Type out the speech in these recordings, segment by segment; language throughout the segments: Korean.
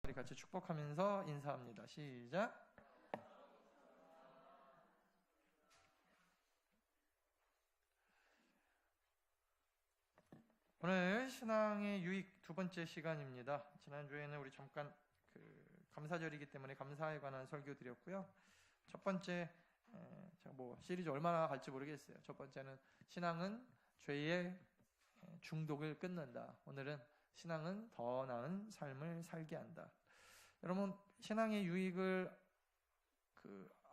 우리 같이 축복하면서 인사합니다. 시작. 오늘 신앙의 유익 두 번째 시간입니다. 지난주에는 우리 잠깐 감사절이기 때문에 감사에 관한 설교 드렸고요. 첫 번째, 제가 시리즈 얼마나 갈지 모르겠어요. 첫 번째는 신앙은 죄의 중독을 끊는다. 오늘은 신앙은 더 나은 삶을 살게 한다. 여러분, 신앙의 유익을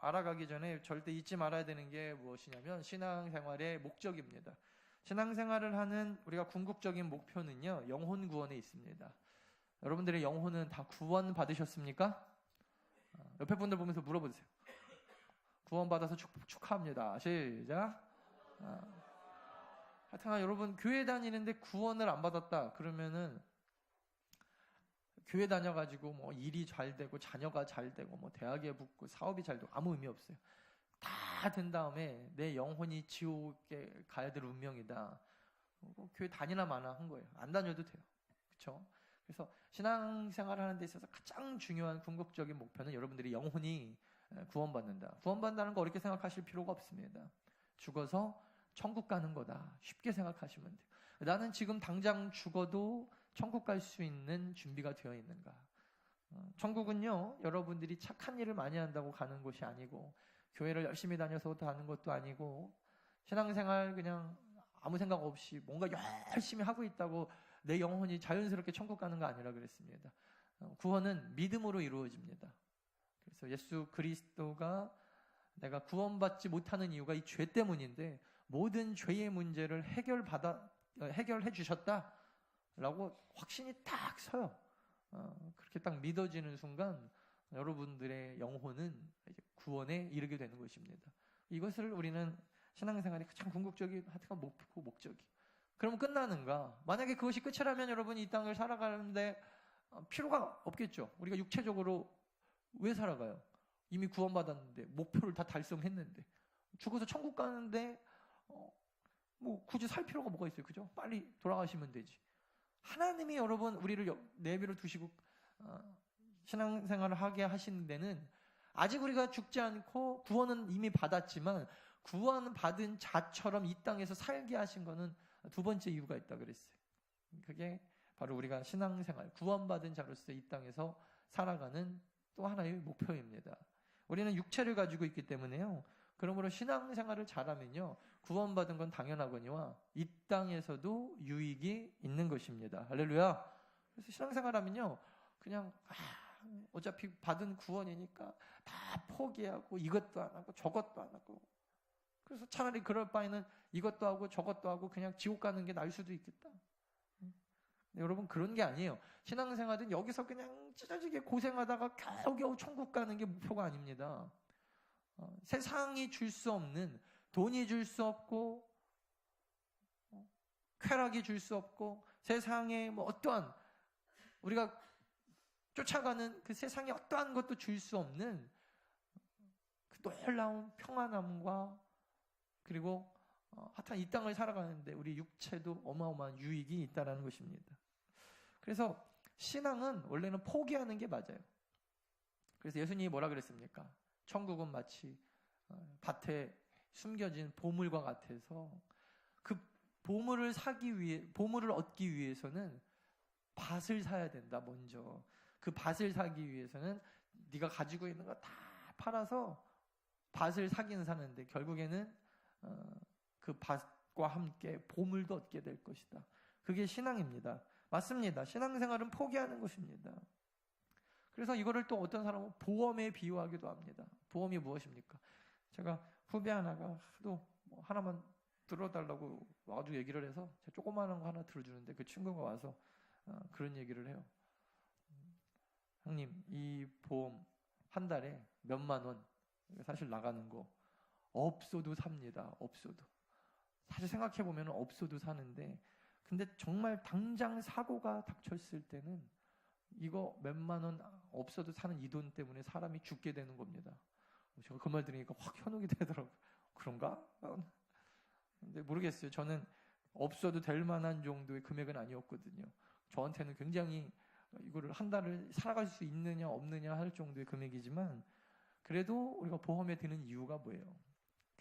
알아가기 전에 절대 잊지 말아야 되는 게 무엇이냐면 신앙생활의 목적입니다. 신앙생활을 하는 우리가 궁극적인 목표는요, 영혼 구원에 있습니다. 여러분들의 영혼은 다 구원 받으셨습니까? 옆에 분들 보면서 물어보세요. 구원 받아서 축하합니다. 시작. 하여튼 여러분, 교회 다니는데 구원을 안 받았다 그러면은 교회 다녀가지고 일이 잘 되고 자녀가 잘 되고 대학에 붙고 사업이 잘 되고 아무 의미 없어요. 다 된 다음에 내 영혼이 지옥에 가야 될 운명이다. 교회 다니나 마나 한 거예요. 안 다녀도 돼요. 그렇죠? 그래서 신앙생활을 하는 데 있어서 가장 중요한 궁극적인 목표는 여러분들이 영혼이 구원받는다. 구원받는다는 거 어렵게 생각하실 필요가 없습니다. 죽어서 천국 가는 거다. 쉽게 생각하시면 돼요. 나는 지금 당장 죽어도 천국 갈 수 있는 준비가 되어 있는가? 천국은요, 여러분들이 착한 일을 많이 한다고 가는 곳이 아니고, 교회를 열심히 다녀서 가는 것도 아니고, 신앙생활 그냥 아무 생각 없이 뭔가 열심히 하고 있다고 내 영혼이 자연스럽게 천국 가는 거 아니라 그랬습니다. 구원은 믿음으로 이루어집니다. 그래서 예수 그리스도가 내가 구원받지 못하는 이유가 이 죄 때문인데, 모든 죄의 문제를 해결해 주셨다라고 확신이 딱 서요. 그렇게 딱 믿어지는 순간 여러분들의 영혼은 이제 구원에 이르게 되는 것입니다. 이것을 우리는 신앙생활의 가장 궁극적인 목적이. 그럼 끝나는가? 만약에 그것이 끝이라면 여러분이 이 땅을 살아가는데 필요가 없겠죠. 우리가 육체적으로 왜 살아가요? 이미 구원받았는데 목표를 다 달성했는데 죽어서 천국 가는데 굳이 살 필요가 뭐가 있어요? 그죠? 빨리 돌아가시면 되지. 하나님이 여러분 우리를 내버려 두시고 신앙생활을 하게 하신 데는 아직 우리가 죽지 않고 구원은 이미 받았지만 구원 받은 자처럼 이 땅에서 살게 하신 거는 두 번째 이유가 있다 그랬어요. 그게 바로 우리가 신앙생활, 구원받은 자로서 이 땅에서 살아가는 또 하나의 목표입니다. 우리는 육체를 가지고 있기 때문에요. 그러므로 신앙생활을 잘하면요, 구원받은 건 당연하거니와 이 땅에서도 유익이 있는 것입니다. 할렐루야. 그래서 신앙생활하면요, 그냥 어차피 받은 구원이니까 다 포기하고 이것도 안 하고 저것도 안 하고, 그래서 차라리 그럴 바에는 이것도 하고 저것도 하고 그냥 지옥 가는 게 나을 수도 있겠다. 여러분, 그런 게 아니에요. 신앙생활은 여기서 그냥 찢어지게 고생하다가 겨우겨우 천국 가는 게 목표가 아닙니다. 세상이 줄 수 없는, 돈이 줄 수 없고 쾌락이 줄 수 없고 세상에 어떠한 우리가 쫓아가는 그 세상에 어떠한 것도 줄 수 없는 그 놀라운 평안함과, 그리고 하여튼 이 땅을 살아가는데 우리 육체도 어마어마한 유익이 있다는 것입니다. 그래서 신앙은 원래는 포기하는 게 맞아요. 그래서 예수님이 뭐라 그랬습니까? 천국은 마치 밭에 숨겨진 보물과 같아서 그 보물을 얻기 위해서는 밭을 사야 된다. 먼저 그 밭을 사기 위해서는 네가 가지고 있는 거 다 팔아서 밭을 사긴 사는데 결국에는 그 밭과 함께 보물도 얻게 될 것이다. 그게 신앙입니다. 맞습니다. 신앙생활은 포기하는 것입니다. 그래서 이거를 또 어떤 사람은 보험에 비유하기도 합니다. 보험이 무엇입니까? 제가 후배 하나가 하도 하나만 들어달라고 와가지고 얘기를 해서 제가 조그마한 거 하나 들어주는데 그 친구가 와서 그런 얘기를 해요. 형님, 이 보험 한 달에 몇만 원, 사실 나가는 거 없어도 삽니다. 없어도. 사실 생각해보면 없어도 사는데, 근데 정말 당장 사고가 닥쳤을 때는 이거 몇만 원 없어도 사는 이 돈 때문에 사람이 죽게 되는 겁니다. 제가 그 말 들으니까 확 현혹이 되더라고요. 그런가? 근데 모르겠어요. 저는 없어도 될 만한 정도의 금액은 아니었거든요. 저한테는 굉장히 이거를 한 달을 살아갈 수 있느냐 없느냐 할 정도의 금액이지만 그래도 우리가 보험에 드는 이유가 뭐예요?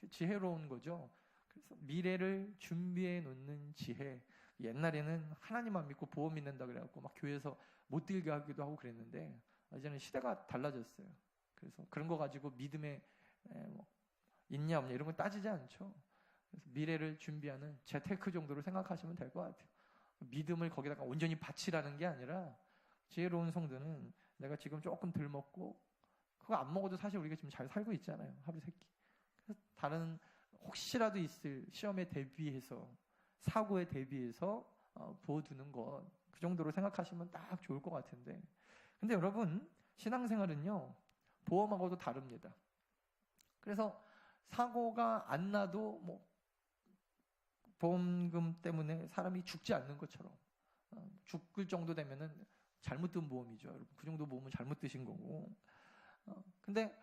지혜로운 거죠. 그래서 미래를 준비해 놓는 지혜. 옛날에는 하나님만 믿고 보험 믿는다 그래갖고 막 교회에서 못 들게 하기도 하고 그랬는데 이제는 시대가 달라졌어요. 그래서 그런 거 가지고 믿음에 뭐 있냐 없냐 이런 거 따지지 않죠. 그래서 미래를 준비하는 재테크 정도로 생각하시면 될 것 같아요. 믿음을 거기다가 온전히 바치라는 게 아니라 지혜로운 성도는 내가 지금 조금 덜 먹고 그거 안 먹어도 사실 우리가 지금 잘 살고 있잖아요. 하루 세 끼. 그래서 다른 혹시라도 있을 시험에 대비해서 사고에 대비해서 부어두는 것 그 정도로 생각하시면 딱 좋을 것 같은데 근데 여러분 신앙생활은요 보험하고도 다릅니다. 그래서 사고가 안 나도 뭐 보험금 때문에 사람이 죽지 않는 것처럼 죽을 정도 되면은 잘못 든 보험이죠. 여러분 그 정도 보험은 잘못 드신 거고 근데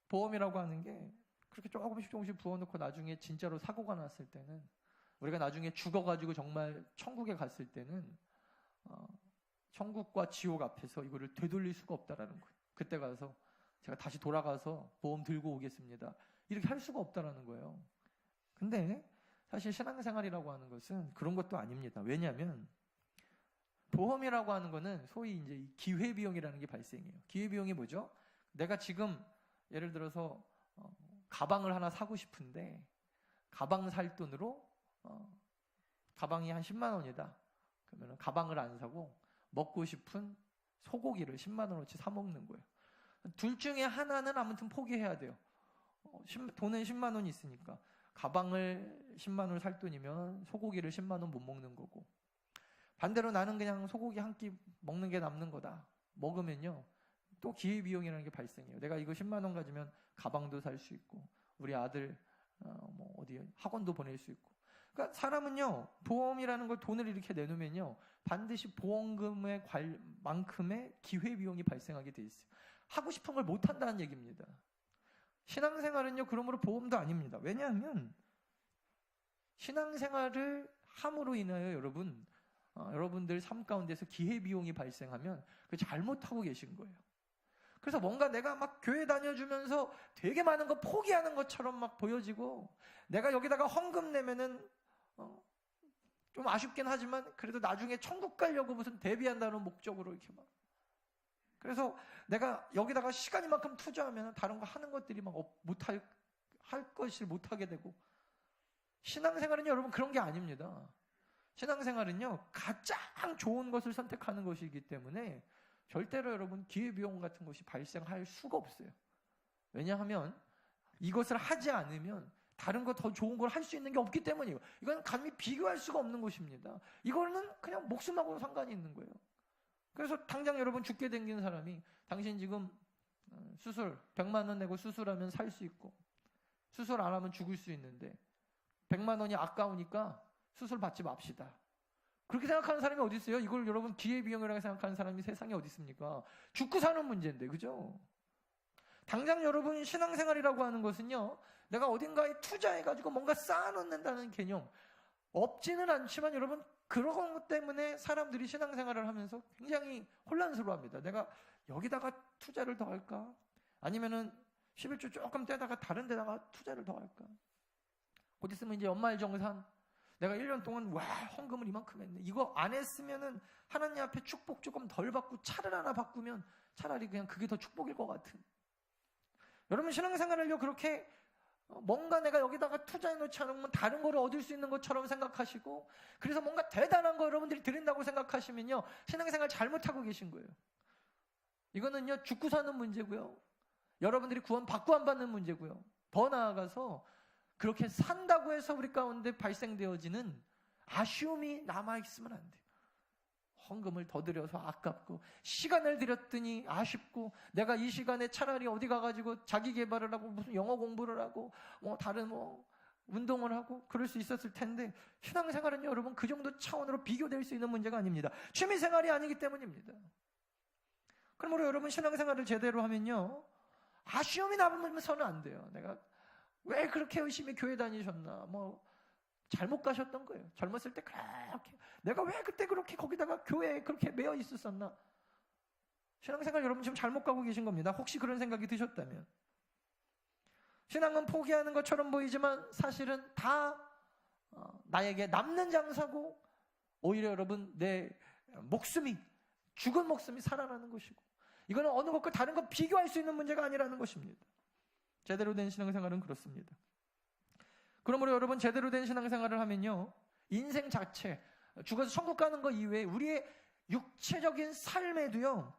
보험이라고 하는 게 그렇게 조금씩 부어놓고 나중에 진짜로 사고가 났을 때는 우리가 나중에 죽어가지고 정말 천국에 갔을 때는 천국과 지옥 앞에서 이거를 되돌릴 수가 없다라는 거예요. 그때 가서 제가 다시 돌아가서 보험 들고 오겠습니다. 이렇게 할 수가 없다라는 거예요. 근데 사실 신앙생활이라고 하는 것은 그런 것도 아닙니다. 왜냐하면 보험이라고 하는 거는 소위 이제 기회비용이라는 게 발생해요. 기회비용이 뭐죠? 내가 지금 예를 들어서 가방을 하나 사고 싶은데 가방 살 돈으로 가방이 한 10만 원이다. 그러면 가방을 안 사고 먹고 싶은 소고기를 10만 원어치 사 먹는 거예요. 둘 중에 하나는 아무튼 포기해야 돼요. 돈은 10만 원이 있으니까 가방을 10만 원을 살 돈이면 소고기를 10만 원 못 먹는 거고 반대로 나는 그냥 소고기 한 끼 먹는 게 남는 거다. 먹으면요. 또 기회비용이라는 게 발생해요. 내가 이거 10만 원 가지면 가방도 살 수 있고 우리 아들 뭐 어디 학원도 보낼 수 있고 그러니까 사람은요 보험이라는 걸 돈을 이렇게 내놓으면요 반드시 보험금의 만큼의 기회비용이 발생하게 돼 있어요. 하고 싶은 걸 못 한다는 얘기입니다. 신앙생활은요 그러므로 보험도 아닙니다. 왜냐하면 신앙생활을 함으로 인하여 여러분들 삶 가운데서 기회비용이 발생하면 그 잘못하고 계신 거예요. 그래서 뭔가 내가 막 교회 다녀주면서 되게 많은 거 포기하는 것처럼 막 보여지고 내가 여기다가 헌금 내면은 좀 아쉽긴 하지만 그래도 나중에 천국 가려고 무슨 대비한다는 목적으로 이렇게 막 그래서 내가 여기다가 시간 이만큼 투자하면 다른 거 하는 것들이 막 할 것을 못하게 되고 신앙생활은요 여러분 그런 게 아닙니다. 신앙생활은요 가장 좋은 것을 선택하는 것이기 때문에 절대로 여러분 기회비용 같은 것이 발생할 수가 없어요. 왜냐하면 이것을 하지 않으면 다른 거 더 좋은 걸 할 수 있는 게 없기 때문이에요. 이건 감히 비교할 수가 없는 것입니다. 이거는 그냥 목숨하고 상관이 있는 거예요. 그래서 당장 여러분 죽게 생긴 사람이 당신 지금 수술 100만 원 내고 수술하면 살 수 있고 수술 안 하면 죽을 수 있는데 100만 원이 아까우니까 수술 받지 맙시다. 그렇게 생각하는 사람이 어디 있어요? 이걸 여러분 기회비용이라고 생각하는 사람이 세상에 어디 있습니까? 죽고 사는 문제인데 그죠? 당장 여러분 신앙생활이라고 하는 것은요 내가 어딘가에 투자해가지고 뭔가 쌓아놓는다는 개념 없지는 않지만 여러분 그런 것 때문에 사람들이 신앙생활을 하면서 굉장히 혼란스러워합니다. 내가 여기다가 투자를 더 할까? 아니면은 11조 조금 떼다가 다른 데다가 투자를 더 할까? 곧 있으면 이제 연말정산 내가 1년 동안 와 헌금을 이만큼 했네. 이거 안 했으면은 하나님 앞에 축복 조금 덜 받고 차를 하나 바꾸면 차라리 그냥 그게 더 축복일 것 같은. 여러분 신앙생활을요 그렇게 뭔가 내가 여기다가 투자해 놓지 않으면 다른 거를 얻을 수 있는 것처럼 생각하시고 그래서 뭔가 대단한 거 여러분들이 드린다고 생각하시면요 신앙생활 잘못하고 계신 거예요. 이거는요 죽고 사는 문제고요. 여러분들이 구원 받고 안 받는 문제고요. 더 나아가서 그렇게 산다고 해서 우리 가운데 발생되어지는 아쉬움이 남아있으면 안 돼요. 헌금을 더 들여서 아깝고 시간을 들였더니 아쉽고 내가 이 시간에 차라리 어디 가가지고 자기 개발을 하고 무슨 영어 공부를 하고 다른 운동을 하고 그럴 수 있었을 텐데 신앙생활은요 여러분 그 정도 차원으로 비교될 수 있는 문제가 아닙니다. 취미생활이 아니기 때문입니다. 그러므로 여러분 신앙생활을 제대로 하면요 아쉬움이 남으면서는 안 돼요. 내가 왜 그렇게 열심히 교회 다니셨나 잘못 가셨던 거예요. 젊었을 때 그렇게 내가 왜 그때 그렇게 거기다가 교회에 그렇게 매여 있었었나? 신앙생활 여러분 지금 잘못 가고 계신 겁니다. 혹시 그런 생각이 드셨다면. 신앙은 포기하는 것처럼 보이지만 사실은 다 나에게 남는 장사고, 오히려 여러분 내 목숨이, 죽은 목숨이 살아나는 것이고, 이거는 어느 것과 다른 것 비교할 수 있는 문제가 아니라는 것입니다. 제대로 된 신앙생활은 그렇습니다. 그러므로 여러분 제대로 된 신앙생활을 하면요, 인생 자체, 죽어서 천국 가는 것 이외에 우리의 육체적인 삶에도요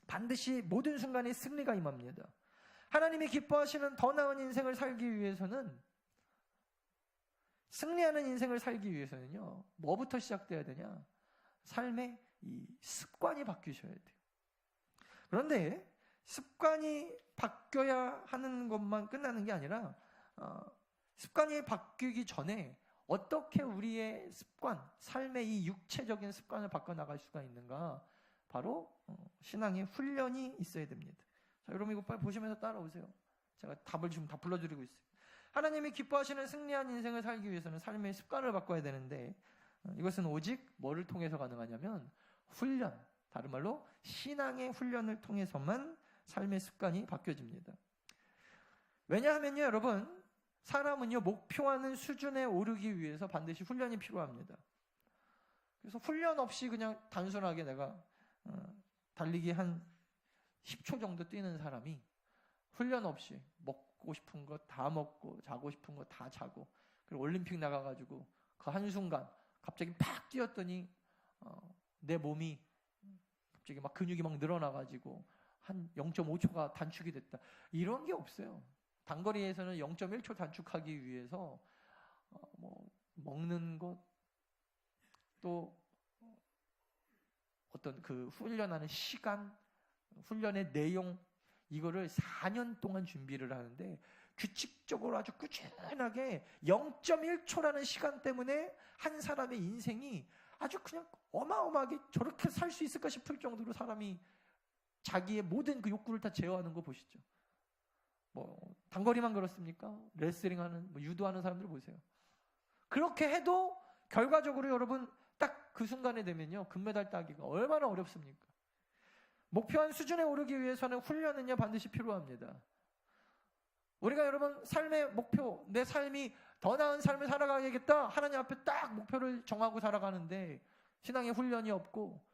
반드시 모든 순간에 승리가 임합니다. 하나님이 기뻐하시는 더 나은 인생을 살기 위해서는, 승리하는 인생을 살기 위해서는요, 뭐부터 시작돼야 되냐? 삶의 이 습관이 바뀌셔야 돼요. 그런데 습관이 바뀌어야 하는 것만 끝나는 게 아니라 습관이 바뀌기 전에 어떻게 우리의 습관, 삶의 이 육체적인 습관을 바꿔나갈 수가 있는가? 바로 신앙의 훈련이 있어야 됩니다. 자, 여러분 이거 빨리 보시면서 따라오세요. 제가 답을 지금 다 불러드리고 있어요. 하나님이 기뻐하시는 승리한 인생을 살기 위해서는 삶의 습관을 바꿔야 되는데, 이것은 오직 뭐를 통해서 가능하냐면 훈련, 다른 말로 신앙의 훈련을 통해서만 삶의 습관이 바뀌어집니다. 왜냐하면요 여러분, 사람은요 목표하는 수준에 오르기 위해서 반드시 훈련이 필요합니다. 그래서 훈련 없이 그냥 단순하게 내가 달리기 한 10초 정도 뛰는 사람이 훈련 없이 먹고 싶은 거 다 먹고 자고 싶은 거 다 자고, 그리고 올림픽 나가가지고 그 한순간 갑자기 팍 뛰었더니 내 몸이 갑자기 막 근육이 막 늘어나가지고 한 0.5초가 단축이 됐다, 이런 게 없어요. 단거리에서는 0.1초 단축하기 위해서 뭐 먹는 것, 또 어떤 그 훈련하는 시간, 훈련의 내용, 이거를 4년 동안 준비를 하는데, 규칙적으로 아주 꾸준하게 0.1초라는 시간 때문에 한 사람의 인생이 아주 그냥 어마어마하게 저렇게 살 수 있을까 싶을 정도로 사람이 자기의 모든 그 욕구를 다 제어하는 거 보시죠. 뭐 단거리만 그렇습니까? 레슬링하는, 뭐 유도하는 사람들 보세요. 그렇게 해도 결과적으로 여러분 딱 그 순간에 되면요, 금메달 따기가 얼마나 어렵습니까? 목표한 수준에 오르기 위해서는 훈련은요 반드시 필요합니다. 우리가 여러분 삶의 목표, 내 삶이 더 나은 삶을 살아가야겠다, 하나님 앞에 딱 목표를 정하고 살아가는데 신앙의 훈련이 없고,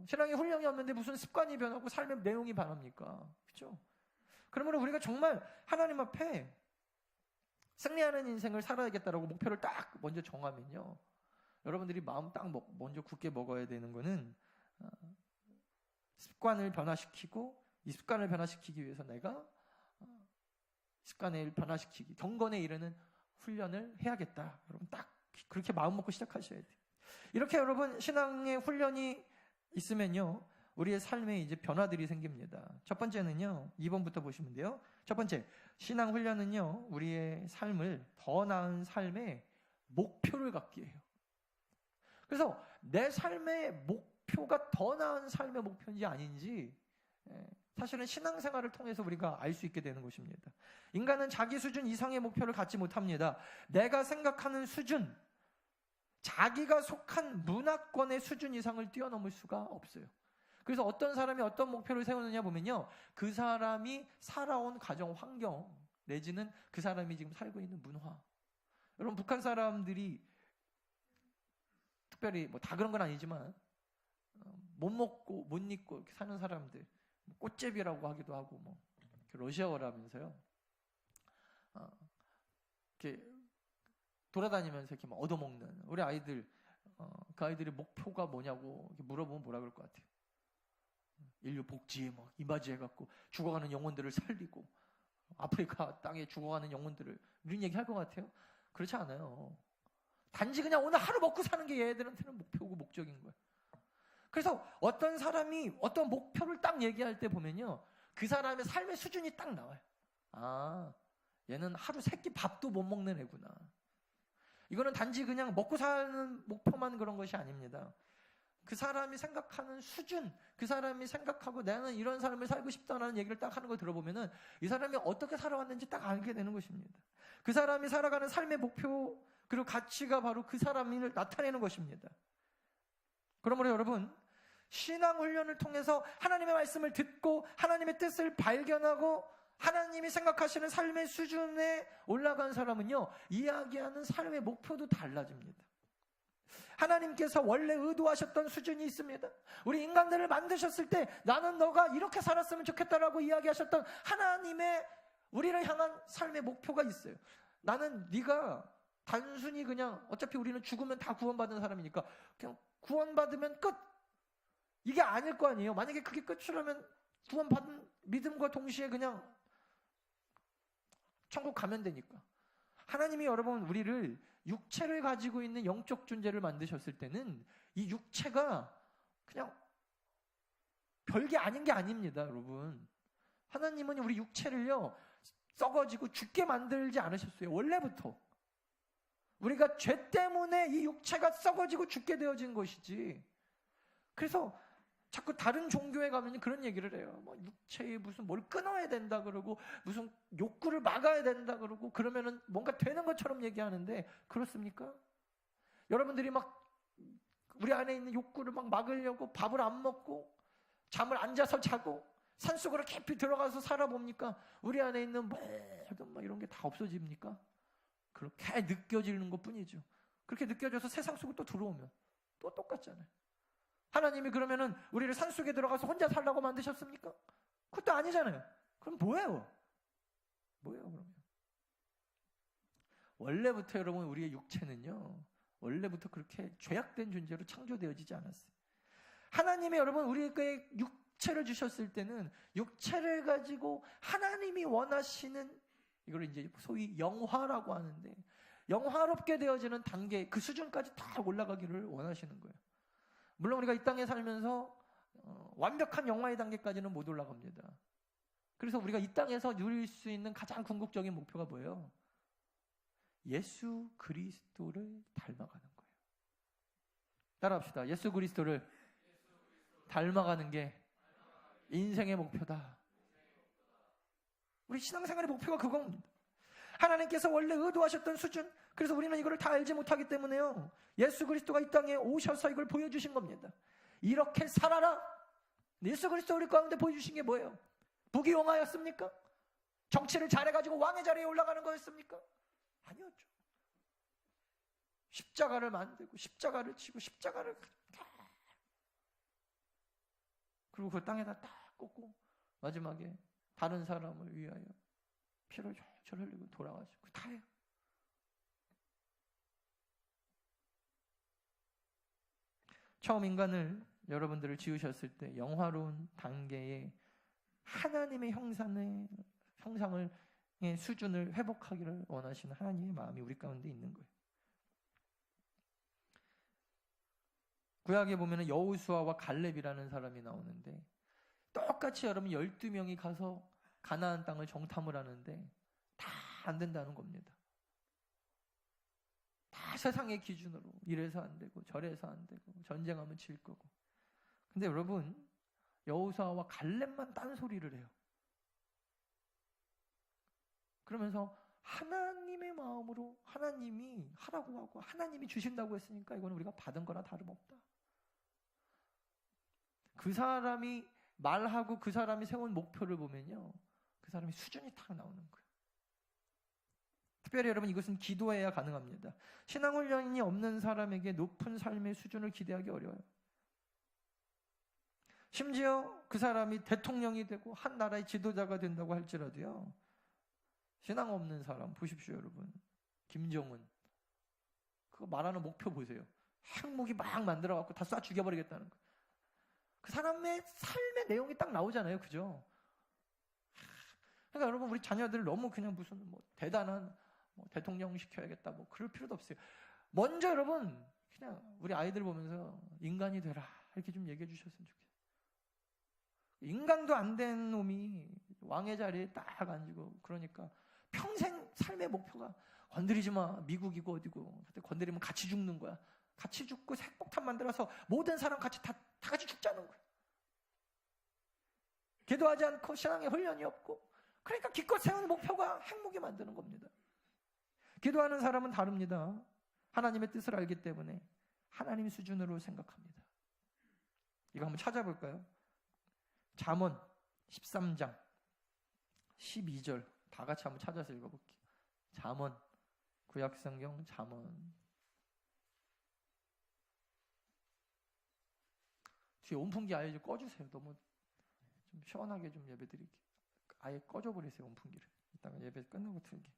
신앙의 훈련이 없는데 무슨 습관이 변하고 삶의 내용이 변합니까? 그렇죠? 그러므로 우리가 정말 하나님 앞에 승리하는 인생을 살아야겠다라고 목표를 딱 먼저 정하면요, 여러분들이 마음 딱 먼저 굳게 먹어야 되는 거는 습관을 변화시키고, 이 습관을 변화시키기 위해서 내가 습관을 변화시키기, 경건에 이르는 훈련을 해야겠다. 여러분 딱 그렇게 마음 먹고 시작하셔야 돼요. 이렇게 여러분 신앙의 훈련이 있으면요, 우리의 삶에 이제 변화들이 생깁니다. 첫 번째는요, 2번부터 보시면 돼요. 첫 번째, 신앙 훈련은요, 우리의 삶을 더 나은 삶의 목표를 갖게 해요. 그래서 내 삶의 목표가 더 나은 삶의 목표인지 아닌지 사실은 신앙생활을 통해서 우리가 알 수 있게 되는 것입니다. 인간은 자기 수준 이상의 목표를 갖지 못합니다. 내가 생각하는 수준, 자기가 속한 문화권의 수준 이상을 뛰어넘을 수가 없어요. 그래서 어떤 사람이 어떤 목표를 세우느냐 보면요, 그 사람이 살아온 가정 환경, 내지는 그 사람이 지금 살고 있는 문화. 여러분 북한 사람들이 특별히 뭐 다 그런 건 아니지만 못 먹고 못 입고 이렇게 사는 사람들, 꽃제비라고 하기도 하고, 뭐 러시아어라면서요, 이렇게 돌아다니면서 이렇게 막 얻어먹는 우리 아이들, 그 아이들의 목표가 뭐냐고 이렇게 물어보면 뭐라 그럴 것 같아요? 인류 복지에 막 이바지해갖고 죽어가는 영혼들을 살리고 아프리카 땅에 죽어가는 영혼들을, 이런 얘기 할 것 같아요? 그렇지 않아요. 단지 그냥 오늘 하루 먹고 사는 게 얘들한테는 목표고 목적인 거예요. 그래서 어떤 사람이 어떤 목표를 딱 얘기할 때 보면요, 그 사람의 삶의 수준이 딱 나와요. 아, 얘는 하루 세 끼 밥도 못 먹는 애구나. 이거는 단지 그냥 먹고 사는 목표만 그런 것이 아닙니다. 그 사람이 생각하는 수준, 그 사람이 생각하고 나는 이런 삶을 살고 싶다라는 얘기를 딱 하는 걸 들어보면은 이 사람이 어떻게 살아왔는지 딱 알게 되는 것입니다. 그 사람이 살아가는 삶의 목표, 그리고 가치가 바로 그 사람을 나타내는 것입니다. 그러므로 여러분, 신앙 훈련을 통해서 하나님의 말씀을 듣고 하나님의 뜻을 발견하고 하나님이 생각하시는 삶의 수준에 올라간 사람은요, 이야기하는 삶의 목표도 달라집니다. 하나님께서 원래 의도하셨던 수준이 있습니다. 우리 인간들을 만드셨을 때 나는 너가 이렇게 살았으면 좋겠다라고 이야기하셨던 하나님의 우리를 향한 삶의 목표가 있어요. 나는 네가 단순히 그냥 어차피 우리는 죽으면 다 구원받은 사람이니까 그냥 구원받으면 끝, 이게 아닐 거 아니에요. 만약에 그게 끝이라면 구원받은 믿음과 동시에 그냥 천국 가면 되니까. 하나님이 여러분 우리를 육체를 가지고 있는 영적 존재를 만드셨을 때는 이 육체가 그냥 별게 아닌 게 아닙니다, 여러분. 하나님은 우리 육체를요, 썩어지고 죽게 만들지 않으셨어요. 원래부터. 우리가 죄 때문에 이 육체가 썩어지고 죽게 되어진 것이지. 그래서 자꾸 다른 종교에 가면 그런 얘기를 해요. 뭐 육체에 무슨 뭘 끊어야 된다 그러고 무슨 욕구를 막아야 된다 그러고 그러면은 뭔가 되는 것처럼 얘기하는데 그렇습니까? 여러분들이 막 우리 안에 있는 욕구를 막 막으려고 밥을 안 먹고 잠을 앉아서 자고 산속으로 깊이 들어가서 살아봅니까? 우리 안에 있는 모든 막 이런 게 다 없어집니까? 그렇게 느껴지는 것뿐이죠. 그렇게 느껴져서 세상 속으로 또 들어오면 또 똑같잖아요. 하나님이 그러면은 우리를 산속에 들어가서 혼자 살라고 만드셨습니까? 그것도 아니잖아요. 그럼 뭐예요? 뭐예요, 그러면? 원래부터 여러분 우리의 육체는요, 원래부터 그렇게 죄악된 존재로 창조되어지지 않았어요. 하나님이 여러분 우리에게 육체를 주셨을 때는 육체를 가지고 하나님이 원하시는 이걸 이제 소위 영화라고 하는데 영화롭게 되어지는 단계, 그 수준까지 다 올라가기를 원하시는 거예요. 물론 우리가 이 땅에 살면서 완벽한 영화의 단계까지는 못 올라갑니다. 그래서 우리가 이 땅에서 누릴 수 있는 가장 궁극적인 목표가 뭐예요? 예수 그리스도를 닮아가는 거예요. 따라합시다. 예수 그리스도를 닮아가는 게 인생의 목표다. 우리 신앙생활의 목표가 그겁니다. 하나님께서 원래 의도하셨던 수준, 그래서 우리는 이거를 다 알지 못하기 때문에요, 예수 그리스도가 이 땅에 오셔서 이걸 보여주신 겁니다. 이렇게 살아라. 예수 그리스도 우리 가운데 보여주신 게 뭐예요? 부귀영화였습니까? 정치를 잘해가지고 왕의 자리에 올라가는 거였습니까? 아니었죠. 십자가를 만들고 십자가를 치고 십자가를 그리고 그 땅에다 딱 꽂고 마지막에 다른 사람을 위하여 피를 절절 흘리고 돌아가시고 다예요. 처음 인간을 여러분들을 지으셨을 때 영화로운 단계의 하나님의 형상의 수준을 회복하기를 원하시는 하나님의 마음이 우리 가운데 있는 거예요. 구약에 보면 여호수아와 갈렙이라는 사람이 나오는데 똑같이 여러분 12명이 가서 가나안 땅을 정탐을 하는데 다 안 된다는 겁니다. 다 세상의 기준으로 이래서 안 되고 저래서 안 되고 전쟁하면 질 거고. 근데 여러분 여호수아와 갈렙만 딴소리를 해요. 그러면서 하나님의 마음으로 하나님이 하라고 하고 하나님이 주신다고 했으니까 이건 우리가 받은 거나 다름없다. 그 사람이 말하고 그 사람이 세운 목표를 보면요, 그 사람의 수준이 딱 나오는 거예요. 특별히 여러분 이것은 기도해야 가능합니다. 신앙훈련이 없는 사람에게 높은 삶의 수준을 기대하기 어려워요. 심지어 그 사람이 대통령이 되고 한 나라의 지도자가 된다고 할지라도요, 신앙 없는 사람 보십시오 여러분. 김정은 그거 말하는 목표 보세요. 핵무기 막 만들어갖고 다 쏴 죽여버리겠다는 거. 그 사람의 삶의 내용이 딱 나오잖아요, 그죠? 그러니까 여러분 우리 자녀들 너무 그냥 무슨 뭐 대단한 뭐 대통령 시켜야겠다 뭐 그럴 필요도 없어요. 먼저 여러분 그냥 우리 아이들 보면서 인간이 되라 이렇게 좀 얘기해 주셨으면 좋겠어요. 인간도 안 된 놈이 왕의 자리에 딱 앉고 그러니까 평생 삶의 목표가 건드리지 마, 미국이고 어디고 건드리면 같이 죽는 거야. 같이 죽고 핵폭탄 만들어서 모든 사람 같이 다 같이 죽자는 거야. 기도하지 않고 신앙의 훈련이 없고, 그러니까 기껏 세운 목표가 핵무기 만드는 겁니다. 기도하는 사람은 다릅니다. 하나님의 뜻을 알기 때문에 하나님 수준으로 생각합니다. 이거 한번 찾아볼까요? 잠언 13장 12절 다 같이 한번 찾아서 읽어볼게요. 잠언, 구약성경 잠언. 뒤에 온풍기 아예 좀 꺼주세요. 너무 좀 시원하게 좀 예배 드릴게요. 아예 꺼져버리세요, 온풍기를. 이따가 예배 끝나고 틀게.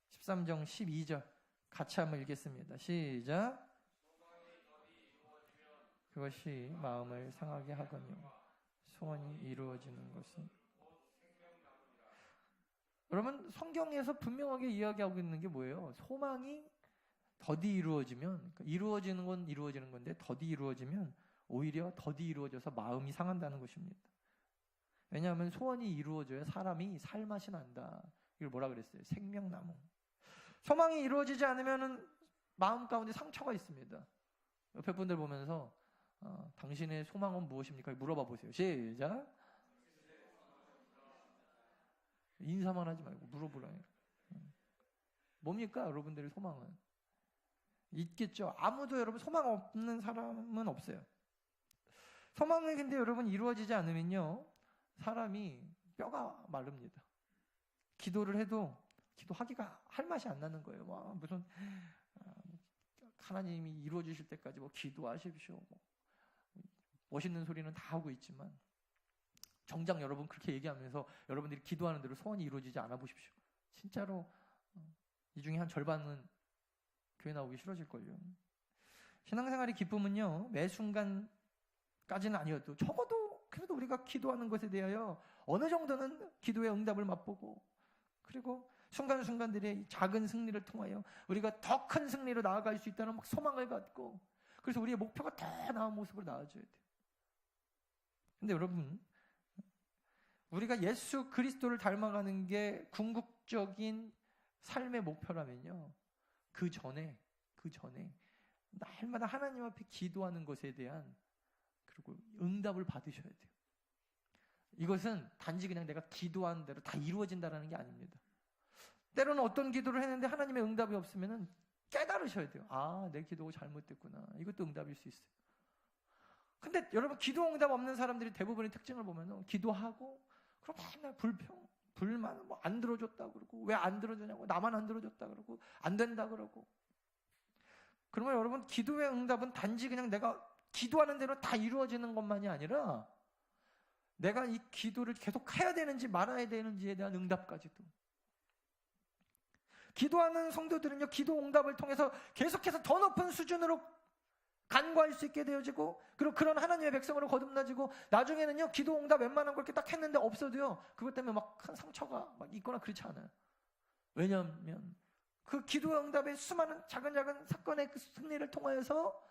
13장 12절 같이 한번 읽겠습니다. 시작. 그것이 마음을 상하게 하거니와 소원이 이루어지는 것은. 여러분, 성경에서 분명하게 이야기하고 있는 게 뭐예요? 소망이 더디 이루어지면, 그러니까 이루어지는 건 이루어지는 건데 더디 이루어지면 오히려 더디 이루어져서 마음이 상한다는 것입니다. 왜냐하면 소원이 이루어져야 사람이 살맛이 난다. 이걸 뭐라 그랬어요? 생명나무. 소망이 이루어지지 않으면 마음 가운데 상처가 있습니다. 옆에 분들 보면서 당신의 소망은 무엇입니까? 물어봐 보세요. 시작. 인사만 하지 말고 물어보라요. 뭡니까? 여러분들의 소망은? 있겠죠. 아무도 여러분 소망 없는 사람은 없어요. 소망이 근데 여러분 이루어지지 않으면요, 사람이 뼈가 마릅니다. 기도를 해도 기도하기가 할 맛이 안 나는 거예요. 뭐 무슨 하나님이 이루어 주실 때까지 뭐 기도하십시오. 뭐 멋있는 소리는 다 하고 있지만 정작 여러분 그렇게 얘기하면서 여러분들이 기도하는 대로 소원이 이루어지지 않아 보십시오. 진짜로 이 중에 한 절반은 교회 나오기 싫어질걸요. 신앙생활의 기쁨은요, 매 순간까지는 아니어도 적어도 그래도 우리가 기도하는 것에 대하여 어느 정도는 기도의 응답을 맛보고, 그리고 순간순간들의 작은 승리를 통하여 우리가 더 큰 승리로 나아갈 수 있다는 막 소망을 갖고, 그래서 우리의 목표가 더 나은 모습으로 나아져야 돼요. 근데 여러분, 우리가 예수 그리스도를 닮아가는 게 궁극적인 삶의 목표라면요, 그 전에 날마다 하나님 앞에 기도하는 것에 대한, 그리고 응답을 받으셔야 돼요. 이것은 단지 그냥 내가 기도한 대로 다 이루어진다는 게 아닙니다. 때로는 어떤 기도를 했는데 하나님의 응답이 없으면 깨달으셔야 돼요. 아, 내 기도가 잘못됐구나. 이것도 응답일 수 있어요. 근데 여러분, 기도 응답 없는 사람들이 대부분의 특징을 보면 기도하고 그럼 맨날 불만, 뭐 안 들어줬다 그러고, 왜 안 들어주냐고, 나만 안 들어줬다 그러고, 안 된다 그러고. 그러면 여러분, 기도의 응답은 단지 그냥 내가 기도하는 대로 다 이루어지는 것만이 아니라 내가 이 기도를 계속 해야 되는지 말아야 되는지에 대한 응답까지도. 기도하는 성도들은요, 기도 응답을 통해서 계속해서 더 높은 수준으로 간구할 수 있게 되어지고, 그리고 그런 하나님의 백성으로 거듭나지고, 나중에는요, 기도 응답 웬만한 걸 이렇게 딱 했는데 없어도요, 그것 때문에 막 큰 상처가 막 있거나 그렇지 않아요. 왜냐하면 그 기도 응답의 수많은 작은 사건의 그 승리를 통하여서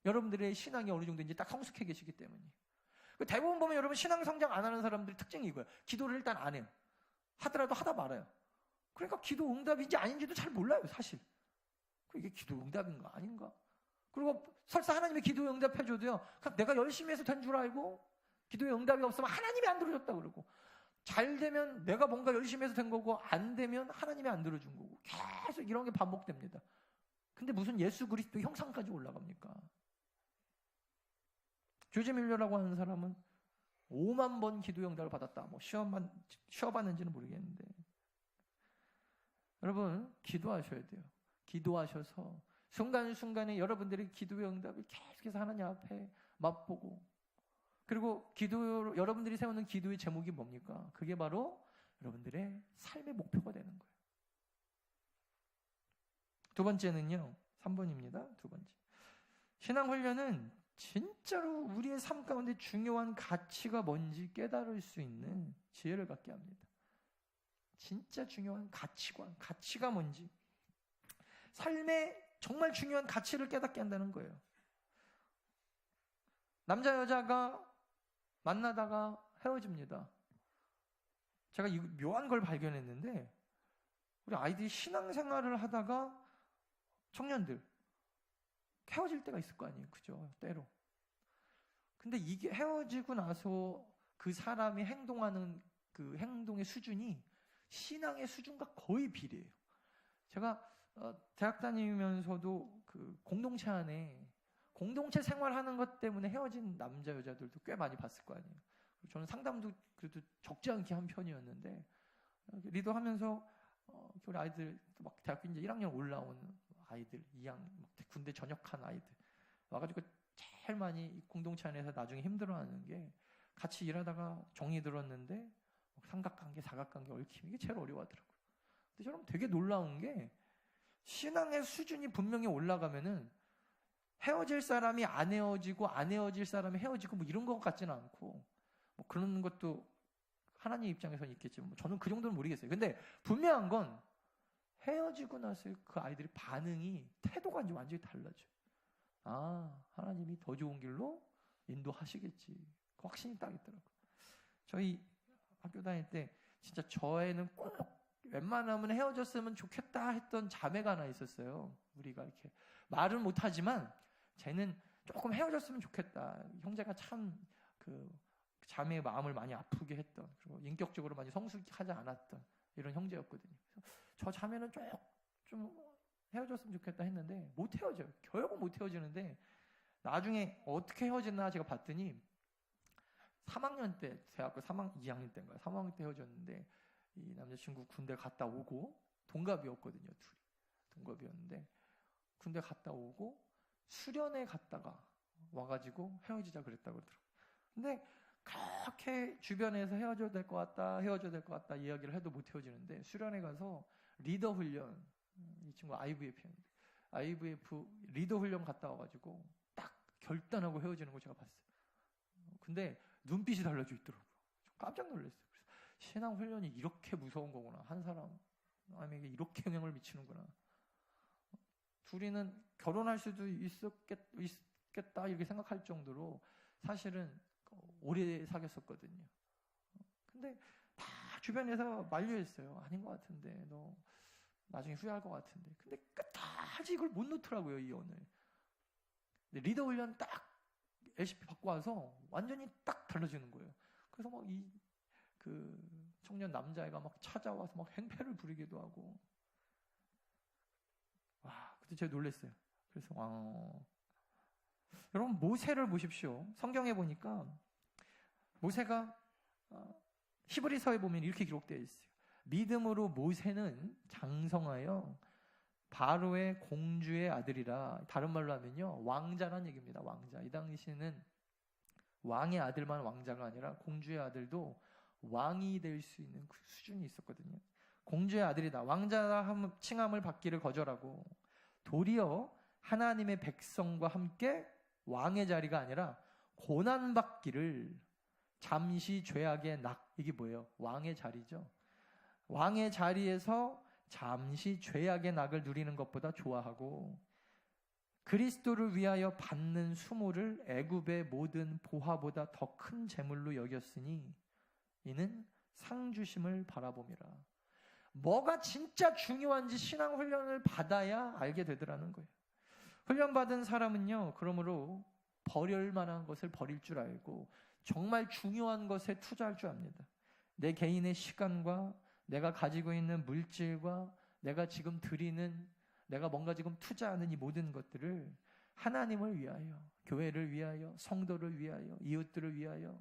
여러분들의 신앙이 어느 정도인지 딱 성숙해 계시기 때문이에요. 대부분 보면 여러분, 신앙 성장 안 하는 사람들의 특징이 이거예요. 기도를 일단 안 해요. 하더라도 하다 말아요. 그러니까 기도 응답인지 아닌지도 잘 몰라요, 사실. 이게 기도 응답인가 아닌가? 그리고 설사 하나님이 기도에 응답해줘도요, 내가 열심히 해서 된 줄 알고 기도에 응답이 없으면 하나님이 안 들어줬다 그러고, 잘 되면 내가 뭔가 열심히 해서 된 거고, 안 되면 하나님이 안 들어준 거고, 계속 이런 게 반복됩니다. 근데 무슨 예수 그리스도 형상까지 올라갑니까? 조지 밀러라고 하는 사람은 5만 번 기도 응답을 받았다. 뭐 쉬어봤는지는 모르겠는데, 여러분, 기도하셔야 돼요. 기도하셔서 순간순간에 여러분들의 기도의 응답을 계속해서 하나님 앞에 맛보고, 그리고 여러분들이 세우는 기도의 제목이 뭡니까? 그게 바로 여러분들의 삶의 목표가 되는 거예요. 두 번째는요, 3번입니다. 두 번째. 신앙훈련은 진짜로 우리의 삶 가운데 중요한 가치가 뭔지 깨달을 수 있는 지혜를 갖게 합니다. 진짜 중요한 가치가 뭔지, 삶의 정말 중요한 가치를 깨닫게 한다는 거예요. 남자 여자가 만나다가 헤어집니다. 제가 이 묘한 걸 발견했는데, 우리 아이들이 신앙생활을 하다가 청년들 헤어질 때가 있을 거 아니에요, 그죠? 때로. 근데 이게 헤어지고 나서 그 사람이 행동하는 그 행동의 수준이 신앙의 수준과 거의 비례해요. 제가 대학 다니면서도 그 공동체 안에 공동체 생활하는 것 때문에 헤어진 남자 여자들도 꽤 많이 봤을 거 아니에요. 저는 상담도 그래도 적지 않게 한 편이었는데 리더하면서 우리 아이들 막 대학교 이제 1학년 올라온 아이들, 2학년 군대 전역한 아이들 와가지고 제일 많이 이 공동체 안에서 나중에 힘들어하는 게 같이 일하다가 정이 들었는데 삼각관계, 사각관계 얽힘 이게 제일 어려워하더라고요. 근데 저는 되게 놀라운 게 신앙의 수준이 분명히 올라가면은 헤어질 사람이 안 헤어지고 안 헤어질 사람이 헤어지고 뭐 이런 것 같지는 않고 뭐 그런 것도 하나님 입장에서는 있겠지만 저는 그 정도는 모르겠어요. 근데 분명한 건 헤어지고 나서 그 아이들의 반응이 태도가 이제 완전히 달라져요. 아, 하나님이 더 좋은 길로 인도하시겠지. 그 확신이 딱 있더라고요. 저희 학교 다닐 때 진짜 저애는 꼭 웬만하면 헤어졌으면 좋겠다 했던 자매가 하나 있었어요. 우리가 이렇게 말은 못하지만 쟤는 조금 헤어졌으면 좋겠다. 형제가 참 그 자매의 마음을 많이 아프게 했던, 그리고 인격적으로 많이 성숙하지 않았던 이런 형제였거든요. 그래서 저 자매는 좀 헤어졌으면 좋겠다 했는데 못 헤어져요. 결국 못 헤어지는데 나중에 어떻게 헤어졌나 제가 봤더니 3학년 때, 대학교 2학년 때인가요? 3학년 때 헤어졌는데 이 남자친구 군대 갔다 오고 동갑이었거든요. 둘이 동갑이었는데 군대 갔다 오고 수련회 갔다가 와가지고 헤어지자 그랬다고 그러더라고요. 근데 그렇게 주변에서 헤어져야 될 것 같다 이야기를 해도 못 헤어지는데 수련회 가서 리더 훈련, 이 친구 IVF 리더 훈련 갔다 와가지고 딱 결단하고 헤어지는 거 제가 봤어요. 근데 눈빛이 달라져 있더라고요. 깜짝 놀랐어요. 그래서 신앙 훈련이 이렇게 무서운 거구나. 한 사람에게 이렇게 영향을 미치는구나. 둘이는 결혼할 수도 있겠다 이렇게 생각할 정도로 사실은 오래 사귀었었거든요. 근데 다 주변에서 만류했어요. 아닌 것 같은데 너 나중에 후회할 것 같은데. 근데 끝까지 이걸 못 놓더라고요, 이 연을. 근데 리더 훈련 딱 LCP 받고 와서 완전히 딱 달라지는 거예요. 그래서 막 그 청년 남자애가 막 찾아와서 막 행패를 부리기도 하고. 와, 그때 제가 놀랐어요. 그래서 여러분 모세를 보십시오. 성경에 보니까 모세가 히브리서에 보면 이렇게 기록되어 있어요. 믿음으로 모세는 장성하여 바로의 공주의 아들이라. 다른 말로 하면요, 왕자란 얘기입니다. 왕자. 이 당시에는 왕의 아들만 왕자가 아니라 공주의 아들도 왕이 될 수 있는 그 수준이 있었거든요. 공주의 아들이다. 왕자 칭함을 받기를 거절하고 도리어 하나님의 백성과 함께 왕의 자리가 아니라 고난받기를 잠시 죄악의 낙. 이게 뭐예요? 왕의 자리죠. 왕의 자리에서 잠시 죄악의 낙을 누리는 것보다 좋아하고 그리스도를 위하여 받는 수모를 애굽의 모든 보화보다 더 큰 재물로 여겼으니 이는 상 주심을 바라봄이라. 뭐가 진짜 중요한지 신앙 훈련을 받아야 알게 되더라는 거예요. 훈련받은 사람은요, 그러므로 버릴 만한 것을 버릴 줄 알고 정말 중요한 것에 투자할 줄 압니다. 내 개인의 시간과 내가 가지고 있는 물질과 내가 지금 내가 뭔가 지금 투자하는 이 모든 것들을 하나님을 위하여, 교회를 위하여, 성도를 위하여, 이웃들을 위하여,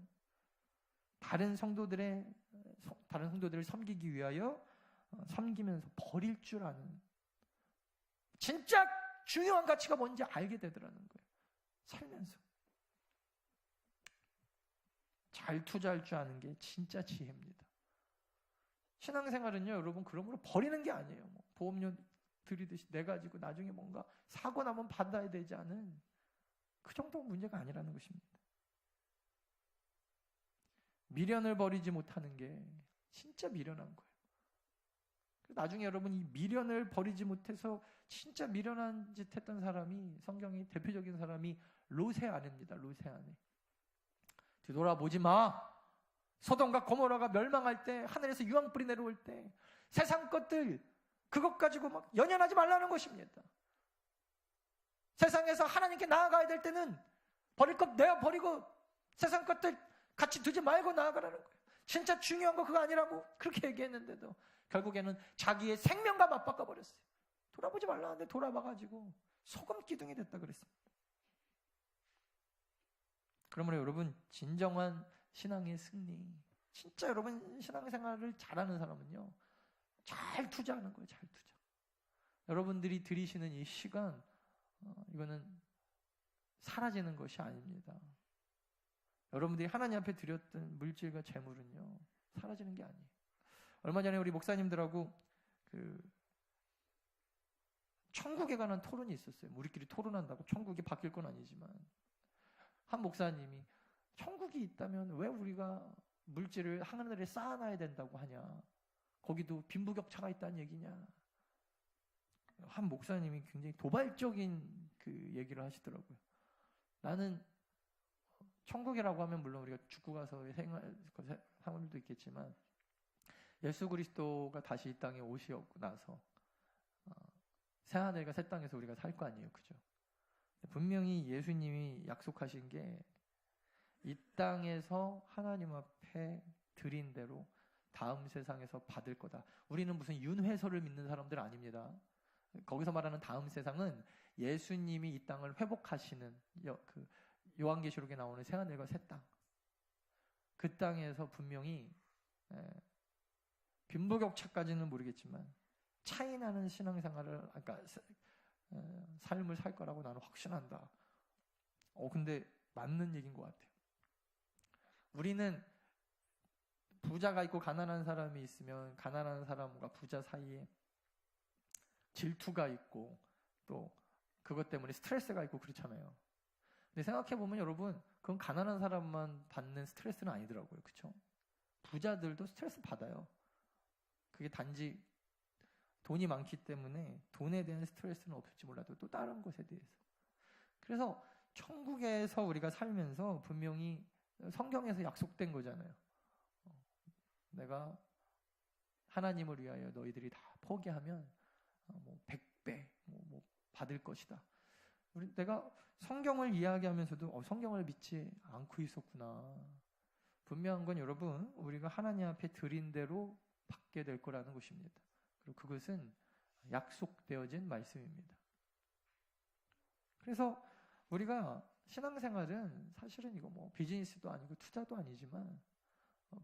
다른 성도들을 섬기기 위하여 섬기면서 버릴 줄 아는, 진짜 중요한 가치가 뭔지 알게 되더라는 거예요. 살면서 잘 투자할 줄 아는 게 진짜 지혜입니다. 신앙생활은요, 여러분, 그러므로 버리는 게 아니에요. 뭐 보험료 들이듯이 내 가지고 나중에 뭔가 사고 나면 받아야 되지 않은 그 정도 문제가 아니라는 것입니다. 미련을 버리지 못하는 게 진짜 미련한 거예요. 나중에 여러분 이 미련을 버리지 못해서 진짜 미련한 짓 했던 사람이, 성경이 대표적인 사람이 롯의 아내입니다. 롯의 아내. 뒤돌아보지 마. 소돔과 고모라가 멸망할 때, 하늘에서 유황불이 내려올 때 세상 것들, 그것 가지고 막 연연하지 말라는 것입니다. 세상에서 하나님께 나아가야 될 때는 버릴 것 내가 버리고 세상 것들 같이 두지 말고 나아가라는 거예요. 진짜 중요한 거 그거 아니라고 그렇게 얘기했는데도 결국에는 자기의 생명과 맞바꿔 버렸어요. 돌아보지 말라는데 돌아봐가지고 소금 기둥이 됐다 그랬습니다. 그러므로 여러분, 진정한 신앙의 승리, 진짜 여러분 신앙생활을 잘하는 사람은요, 잘 투자하는 거예요. 잘 투자. 여러분들이 들이시는 이 시간, 이거는 사라지는 것이 아닙니다. 여러분들이 하나님 앞에 드렸던 물질과 재물은요, 사라지는 게 아니에요. 얼마 전에 우리 목사님들하고 천국에 관한 토론이 있었어요. 우리끼리 토론한다고 천국이 바뀔 건 아니지만, 한 목사님이 천국이 있다면 왜 우리가 물질을 하늘에 쌓아놔야 된다고 하냐, 거기도 빈부격차가 있다는 얘기냐. 한 목사님이 굉장히 도발적인 그 얘기를 하시더라고요. 나는 천국이라고 하면 물론 우리가 죽고 가서 생활도 있겠지만, 예수 그리스도가 다시 이 땅에 오시고 나서 새하늘과 새 땅에서 우리가 살 거 아니에요, 그죠? 분명히 예수님이 약속하신 게 이 땅에서 하나님 앞에 드린 대로 다음 세상에서 받을 거다. 우리는 무슨 윤회설을 믿는 사람들 아닙니다. 거기서 말하는 다음 세상은 예수님이 이 땅을 회복하시는 요한계시록에 나오는 새하늘과 새 땅, 그 땅에서 분명히 빈부격차까지는 모르겠지만 차이나는 신앙생활을, 그러니까 삶을 살 거라고 나는 확신한다. 근데 맞는 얘기인 것 같아요. 우리는 부자가 있고 가난한 사람이 있으면 가난한 사람과 부자 사이에 질투가 있고 또 그것 때문에 스트레스가 있고 그렇잖아요. 근데 생각해보면 여러분, 그건 가난한 사람만 받는 스트레스는 아니더라고요. 그렇죠? 부자들도 스트레스 받아요. 그게 단지 돈이 많기 때문에 돈에 대한 스트레스는 없을지 몰라도 또 다른 것에 대해서. 그래서 천국에서 우리가 살면서 분명히 성경에서 약속된 거잖아요. 내가 하나님을 위하여 너희들이 다 포기하면 100배 받을 것이다. 내가 성경을 이야기하면서도 성경을 믿지 않고 있었구나. 분명한 건 여러분, 우리가 하나님 앞에 드린 대로 받게 될 거라는 것입니다. 그리고 그것은 약속되어진 말씀입니다. 그래서 우리가 신앙생활은 사실은 이거 비즈니스도 아니고 투자도 아니지만,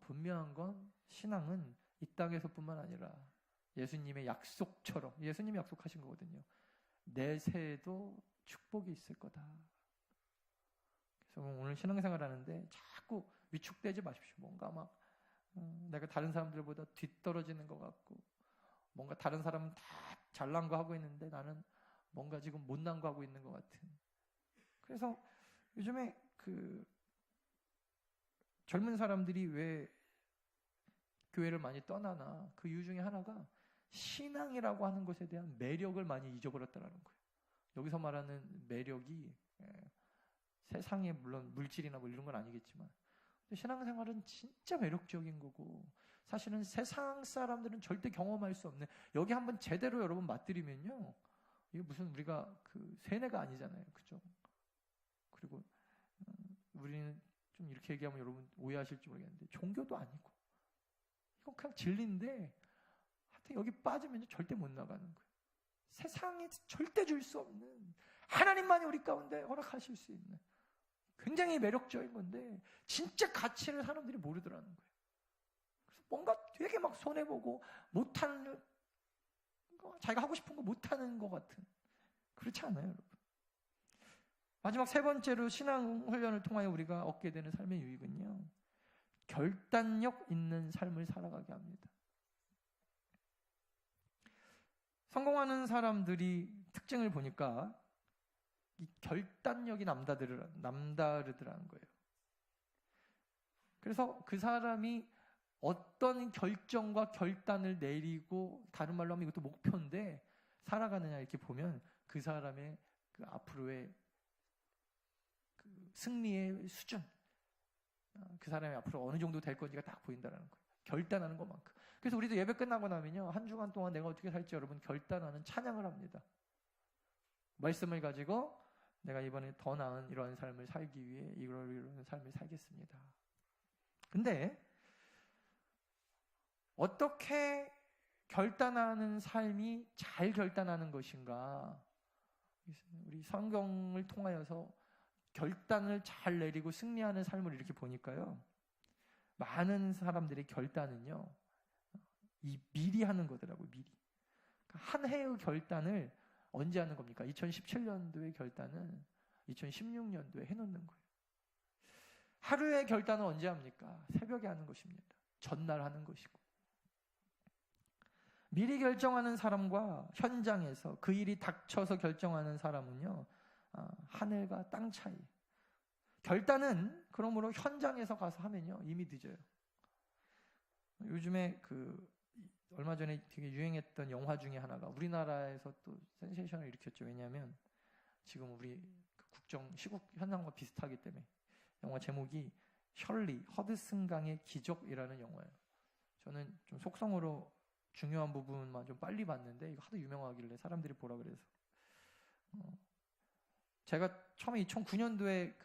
분명한 건 신앙은 이 땅에서뿐만 아니라 예수님의 약속처럼, 예수님이 약속하신 거거든요. 내 새에도 축복이 있을 거다. 그래서 오늘 신앙생활 하는데 자꾸 위축되지 마십시오. 뭔가 막 내가 다른 사람들보다 뒤떨어지는 것 같고, 뭔가 다른 사람은 다 잘난 거 하고 있는데 나는 뭔가 지금 못난 거 하고 있는 것 같은. 그래서 요즘에 젊은 사람들이 왜 교회를 많이 떠나나, 그 이유 중에 하나가 신앙이라고 하는 것에 대한 매력을 많이 잊어버렸다는 거예요. 여기서 말하는 매력이 세상에 물론 물질이나 이런 건 아니겠지만, 신앙생활은 진짜 매력적인 거고, 사실은 세상 사람들은 절대 경험할 수 없는, 여기 한번 제대로 여러분 맛들이면요, 이게 무슨 우리가 세뇌가 아니잖아요, 그죠? 그리고 우리는 좀 이렇게 얘기하면 여러분 오해하실지 모르겠는데, 종교도 아니고 이건 그냥 진리인데, 하여튼 여기 빠지면 절대 못 나가는 거예요. 세상에 절대 줄 수 없는, 하나님만이 우리 가운데 허락하실 수 있는 굉장히 매력적인 건데, 진짜 가치를 사람들이 모르더라는 거예요. 그래서 뭔가 되게 막 손해보고 못하는 거, 자기가 하고 싶은 거 못하는 것 같은, 그렇지 않아요, 여러분? 마지막 세 번째로 신앙 훈련을 통하여 우리가 얻게 되는 삶의 유익은요, 결단력 있는 삶을 살아가게 합니다. 성공하는 사람들이 특징을 보니까 이 결단력이 남다르더라는 거예요. 그래서 그 사람이 어떤 결정과 결단을 내리고, 다른 말로 하면 이것도 목표인데, 살아가느냐 이렇게 보면 그 사람의 앞으로의 승리의 수준, 그 사람이 앞으로 어느 정도 될 건지가 딱 보인다는 거예요. 결단하는 것만큼. 그래서 우리도 예배 끝나고 나면요, 한 주간 동안 내가 어떻게 살지 여러분 결단하는 찬양을 합니다. 말씀을 가지고 내가 이번에 더 나은 이런 삶을 살기 위해 이런 삶을 살겠습니다. 근데 어떻게 결단하는 삶이 잘 결단하는 것인가? 우리 성경을 통하여서 결단을 잘 내리고 승리하는 삶을 이렇게 보니까요, 많은 사람들의 결단은요, 이 미리 하는 거더라고요. 미리. 한 해의 결단을 언제 하는 겁니까? 2017년도의 결단은 2016년도에 해놓는 거예요. 하루의 결단은 언제 합니까? 새벽에 하는 것입니다. 전날 하는 것이고. 미리 결정하는 사람과 현장에서 그 일이 닥쳐서 결정하는 사람은요, 하늘과 땅 차이. 결단은 그러므로 현장에서 가서 하면요, 이미 늦어요. 요즘에 얼마 전에 되게 유행했던 영화 중에 하나가 우리나라에서 또 센세이션을 일으켰죠. 왜냐하면 지금 우리 국정 시국 현상과 비슷하기 때문에. 영화 제목이 셜리 허드슨강의 기적이라는 영화예요. 저는 좀 속성으로 중요한 부분만 좀 빨리 봤는데 이거 하도 유명하길래 사람들이 보라 그래서. 제가 처음에 2009년도에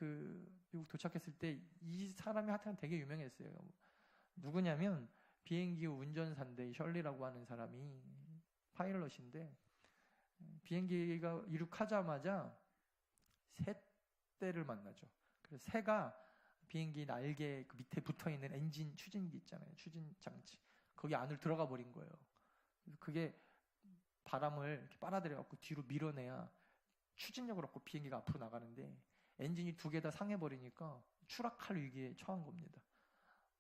미국 도착했을 때 이 사람이 하여튼 되게 유명했어요. 누구냐면 비행기 운전사인데 셜리라고 하는 사람이 파일럿인데, 비행기가 이륙하자마자 새떼를 만나죠. 그래서 새가 비행기 날개 그 밑에 붙어있는 엔진 추진기 있잖아요. 추진 장치. 거기 안으로 들어가 버린 거예요. 그게 바람을 이렇게 빨아들여갖고 뒤로 밀어내야 추진력을 얻고 비행기가 앞으로 나가는데, 엔진이 두 개 다 상해버리니까 추락할 위기에 처한 겁니다.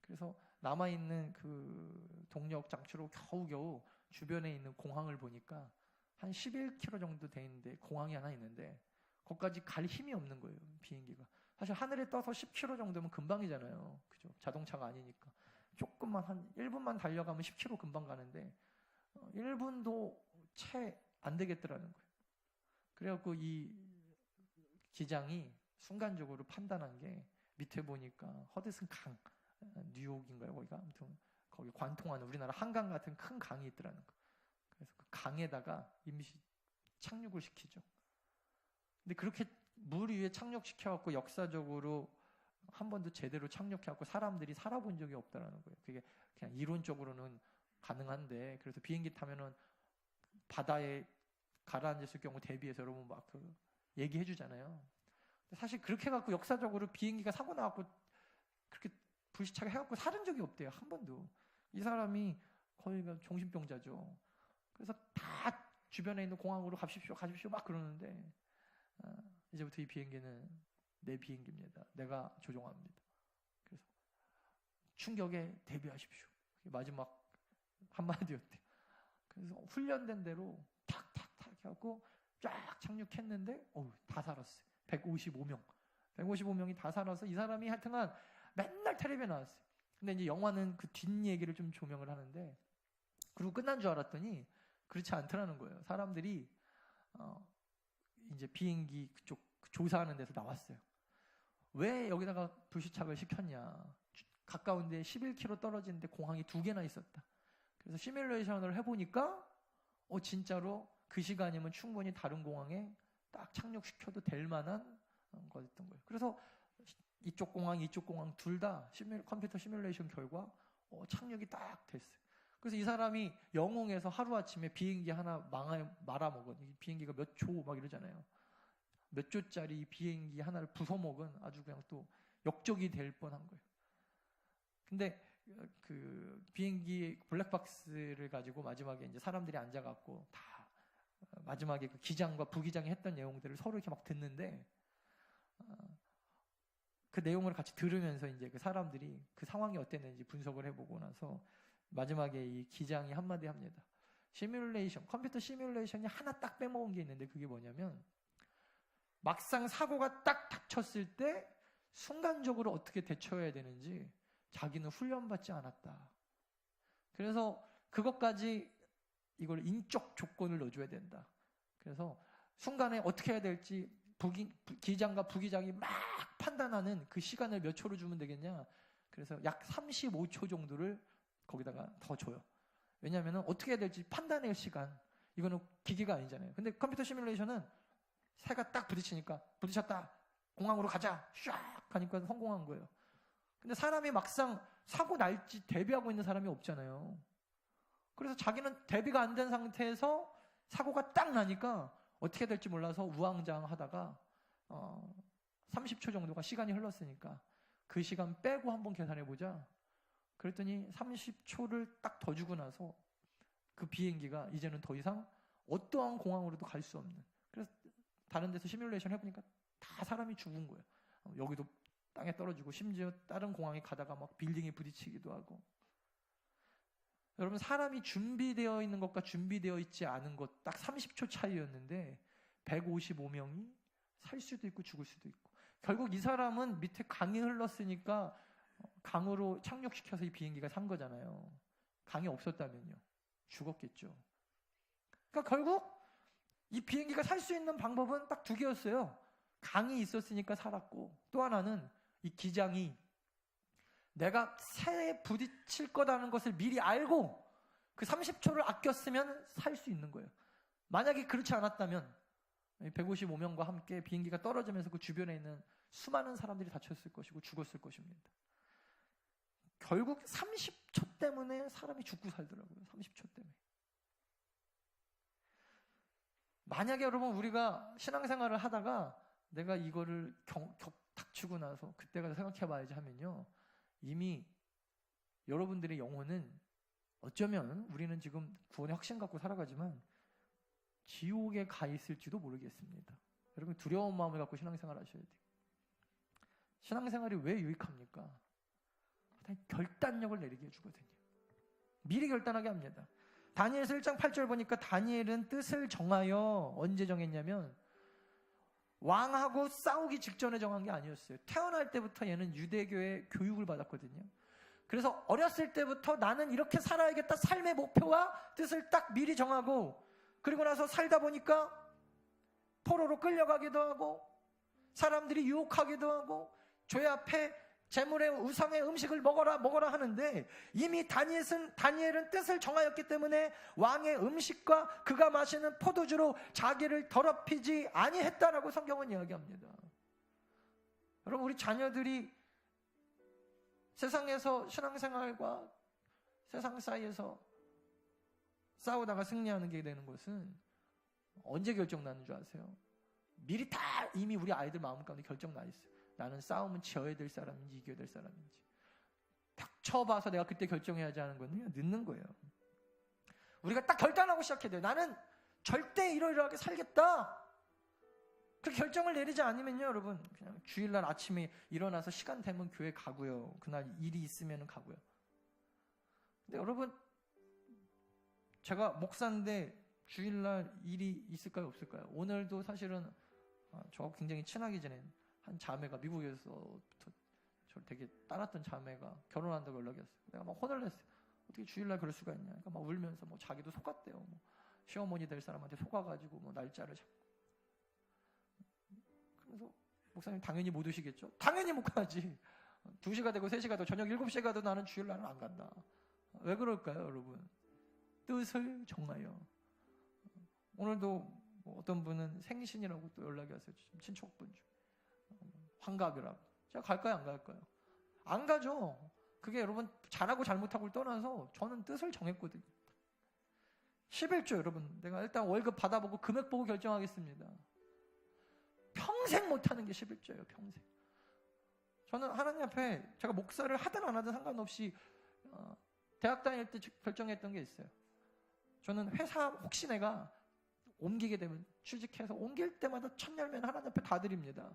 그래서 남아있는 그 동력 장치로 겨우겨우 주변에 있는 공항을 보니까 한 11km 정도 돼 있는데, 공항이 하나 있는데 거기까지 갈 힘이 없는 거예요. 비행기가. 사실 하늘에 떠서 10km 정도면 금방이잖아요. 그죠? 자동차가 아니니까. 조금만 한 1분만 달려가면 10km 금방 가는데 1분도 채 안 되겠더라는 거예요. 그래갖고 이 기장이 순간적으로 판단한 게, 밑에 보니까 허드슨 강, 뉴욕인가요? 거기가 아무튼 거기 관통하는 우리나라 한강 같은 큰 강이 있더라는 거. 그래서 그 강에다가 임시 착륙을 시키죠. 근데 그렇게 물 위에 착륙시켜갖고 역사적으로 한 번도 제대로 착륙해갖고 사람들이 살아본 적이 없다라는 거예요. 그게 그냥 이론적으로는 가능한데, 그래서 비행기 타면은 바다에 가라앉았을 경우 대비해서 여러분 막 얘기해 주잖아요. 사실 그렇게 해갖고 역사적으로 비행기가 사고 나갖고 그렇게 불시착 해갖고 살은 적이 없대요. 한 번도. 이 사람이 거의 정신병자죠. 그래서 다 주변에 있는 공항으로 가십시오 막 그러는데, 이제부터 이 비행기는 내 비행기입니다. 내가 조종합니다. 그래서 충격에 대비하십시오. 마지막 한마디였대요. 그래서 훈련된 대로 탁탁탁 해갖고 쫙 착륙했는데 다 살았어요. 155명이 다 살아서 이 사람이 하여튼간 맨날 텔레비에 나왔어요. 근데 이제 영화는 그 뒷얘기를 좀 조명을 하는데, 그리고 끝난 줄 알았더니 그렇지 않더라는 거예요. 사람들이 이제 비행기 그쪽 조사하는 데서 나왔어요. 왜 여기다가 불시착을 시켰냐. 가까운데 11km 떨어지는데 공항이 2개나 있었다. 그래서 시뮬레이션을 해보니까 진짜로 그 시간이면 충분히 다른 공항에 딱 착륙시켜도 될 만한 거였던 거예요. 그래서 이쪽 공항 둘 다 컴퓨터 시뮬레이션 결과 착륙이 딱 됐어요. 그래서 이 사람이 영웅에서 하루아침에 비행기 하나 말아먹은, 비행기가 몇 조 막 이러잖아요. 몇 조짜리 비행기 하나를 부숴먹은 아주 그냥 또 역적이 될 뻔한 거예요. 근데 그 비행기 블랙박스를 가지고 마지막에 이제 사람들이 앉아갖고 다 마지막에 그 기장과 부기장이 했던 내용들을 서로 이렇게 막 듣는데, 그 내용을 같이 들으면서 이제 그 사람들이 그 상황이 어땠는지 분석을 해보고 나서 마지막에 이 기장이 한마디 합니다. 컴퓨터 시뮬레이션이 하나 딱 빼먹은 게 있는데, 그게 뭐냐면 막상 사고가 딱 닥쳤을 때 순간적으로 어떻게 대처해야 되는지 자기는 훈련받지 않았다. 그래서 그것까지 이걸 인적 조건을 넣어줘야 된다. 그래서 순간에 어떻게 해야 될지 기장과 부기장이 막 판단하는 그 시간을 몇 초로 주면 되겠냐. 그래서 약 35초 정도를 거기다가 더 줘요. 왜냐하면 어떻게 해야 될지 판단할 시간, 이거는 기계가 아니잖아요. 근데 컴퓨터 시뮬레이션은 새가 딱 부딪혔다, 공항으로 가자, 샥 하니까 성공한 거예요. 근데 사람이 막상 사고 날지 대비하고 있는 사람이 없잖아요. 그래서 자기는 대비가 안 된 상태에서 사고가 딱 나니까 어떻게 될지 몰라서 우왕좌왕하다가 30초 정도가 시간이 흘렀으니까 그 시간 빼고 한번 계산해보자. 그랬더니 30초를 딱 더 주고 나서 그 비행기가 이제는 더 이상 어떠한 공항으로도 갈 수 없는, 그래서 다른 데서 시뮬레이션 해보니까 다 사람이 죽은 거예요. 여기도 땅에 떨어지고 심지어 다른 공항에 가다가 막 빌딩에 부딪히기도 하고. 여러분, 사람이 준비되어 있는 것과 준비되어 있지 않은 것 딱 30초 차이였는데 155명이 살 수도 있고 죽을 수도 있고, 결국 이 사람은 밑에 강이 흘렀으니까 강으로 착륙시켜서 이 비행기가 산 거잖아요. 강이 없었다면요, 죽었겠죠. 그러니까 결국 이 비행기가 살 수 있는 방법은 딱 두 개였어요. 강이 있었으니까 살았고, 또 하나는 이 기장이 내가 새에 부딪힐 거라는 것을 미리 알고 그 30초를 아꼈으면 살 수 있는 거예요. 만약에 그렇지 않았다면 155명과 함께 비행기가 떨어지면서 그 주변에 있는 수많은 사람들이 다쳤을 것이고 죽었을 것입니다. 결국 30초 때문에 사람이 죽고 살더라고요. 30초 때문에. 만약에 여러분 우리가 신앙생활을 하다가 내가 이거를 닥치고 나서 그때 가서 생각해 봐야지 하면요, 이미 여러분들의 영혼은 어쩌면 우리는 지금 구원의 확신 갖고 살아가지만 지옥에 가 있을지도 모르겠습니다. 여러분, 두려운 마음을 갖고 신앙생활 하셔야 돼요. 신앙생활이 왜 유익합니까? 결단력을 내리게 해주거든요. 미리 결단하게 합니다. 다니엘서 1장 8절 보니까 다니엘은 뜻을 정하여 언제 정했냐면 왕하고 싸우기 직전에 정한 게 아니었어요. 태어날 때부터 얘는 유대교의 교육을 받았거든요. 그래서 어렸을 때부터 나는 이렇게 살아야겠다, 삶의 목표와 뜻을 딱 미리 정하고, 그리고 나서 살다 보니까 포로로 끌려가기도 하고 사람들이 유혹하기도 하고 죄 앞에 재물의 우상의 음식을 먹어라 하는데, 이미 다니엘은 뜻을 정하였기 때문에 왕의 음식과 그가 마시는 포도주로 자기를 더럽히지 아니했다라고 성경은 이야기합니다. 여러분, 우리 자녀들이 세상에서 신앙생활과 세상 사이에서 싸우다가 승리하는 게 되는 것은 언제 결정나는 줄 아세요? 미리 다 이미 우리 아이들 마음 가운데 결정나 있어요. 나는 싸움은 지어야 될 사람인지 이겨야 될 사람인지. 닥쳐봐서 내가 그때 결정해야지 하는 건 늦는 거예요. 우리가 딱 결단하고 시작해야 돼요. 나는 절대 이러이러하게 살겠다. 그 결정을 내리지 않으면요, 여러분, 그냥 주일날 아침에 일어나서 시간 되면 교회 가고요. 그날 일이 있으면 가고요. 근데 여러분, 제가 목사인데 주일날 일이 있을까요, 없을까요? 오늘도 사실은 저하고 굉장히 친하게 지낸 한 자매가 미국에서부터 저를 되게 따랐던 자매가 결혼한다고 연락이 왔어요. 내가 막 혼을 냈어요. 어떻게 주일날 그럴 수가 있냐. 그러니까 막 울면서 뭐 자기도 속았대요. 뭐 시어머니 될 사람한테 속아가지고 뭐 날짜를 잡고. 그래서 목사님 당연히 못 오시겠죠? 당연히 못 가지. 2시가 되고 3시가 되고 저녁 7시에 가도 나는 주일날은 안 간다. 왜 그럴까요, 여러분? 뜻을 정하여. 오늘도 뭐 어떤 분은 생신이라고 또 연락이 왔어요. 친척분 중. 환갑이라고. 제가 갈까요, 안 갈까요? 안 가죠. 그게 여러분 잘하고 잘못하고를 떠나서 저는 뜻을 정했거든요. 11조 여러분, 내가 일단 월급 받아보고 금액 보고 결정하겠습니다. 평생 못하는 게 11조예요. 평생. 저는 하나님 앞에 제가 목사를 하든 안 하든 상관없이 대학 다닐 때 결정했던 게 있어요. 저는 회사 혹시 내가 옮기게 되면 취직해서 옮길 때마다 첫 열매는 하나님 앞에 다 드립니다.